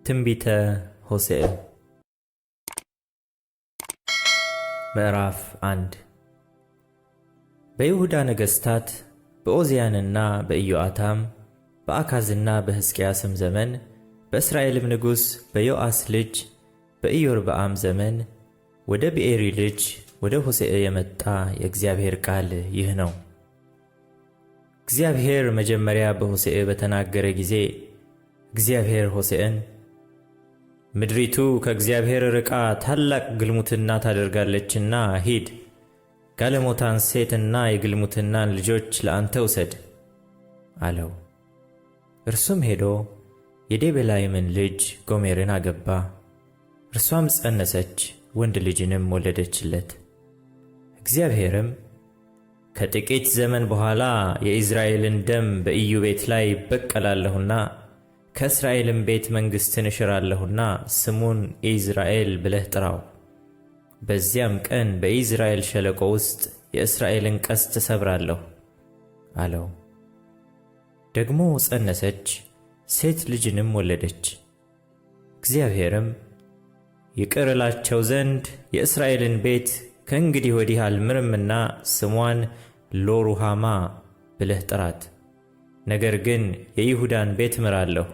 ትንቢተ ሆሴዕ ምዕራፍ 1 በይሁዳ ነገሥታት በዖዝያንና በኢዮአታም በአካዝና በሕዝቅያስም ዘመን በእስራኤልም ንጉሥ በዮአስ ልጅ በኢዮርብዓም ዘመን ወደ ብኤሪ ልጅ ወደ ሆሴዕ የመጣ የእግዚአብሔር ቃል ይህ ነው። እግዚአብሔር መጀመሪያ በሆሴዕ በተናገረ ጊዜ እግዚአብሔር ሆሴዕን ምድሪቱ ከእግዚአብሔር ርቃ ታላቅ ግልሙትና ታደርጋለችና ሂድ፣ ጋለሞታን ሴትና የግልሙትናን ልጆች ለአንተ ውሰድ አለው። እርሱም ሄዶ የዴቤላይምን ልጅ ጎሜርን አገባ። እርሷም ጸነሰች፣ ወንድ ልጅንም ወለደችለት። እግዚአብሔርም ከጥቂት ዘመን በኋላ የኢዝራኤልን ደም በኢዩ ቤት ላይ በቀላለሁና ከእስራኤልም ቤት መንግሥትን እሽራለሁና ስሙን ኢይዝራኤል ብለህ ጥራው። በዚያም ቀን በኢይዝራኤል ሸለቆ ውስጥ የእስራኤልን ቀስት እሰብራለሁ አለው። ደግሞ ጸነሰች፣ ሴት ልጅንም ወለደች። እግዚአብሔርም ይቅር እላቸው ዘንድ የእስራኤልን ቤት ከእንግዲህ ወዲህ አልምርምና ስሟን ሎሩሃማ ብለህ ጥራት። ነገር ግን የይሁዳን ቤት እምራለሁ፣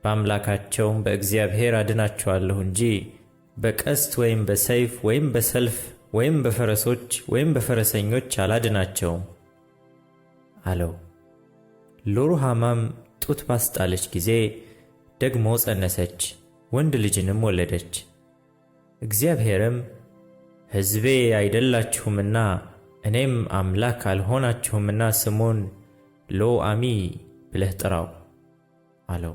በአምላካቸውም በእግዚአብሔር አድናቸዋለሁ እንጂ በቀስት ወይም በሰይፍ ወይም በሰልፍ ወይም በፈረሶች ወይም በፈረሰኞች አላድናቸውም አለው። ሎሩሃማም ጡት ባስጣለች ጊዜ ደግሞ ጸነሰች፣ ወንድ ልጅንም ወለደች። እግዚአብሔርም ሕዝቤ አይደላችሁምና እኔም አምላክ አልሆናችሁምና ስሙን ሎአሚ ብለህ ጥራው አለው።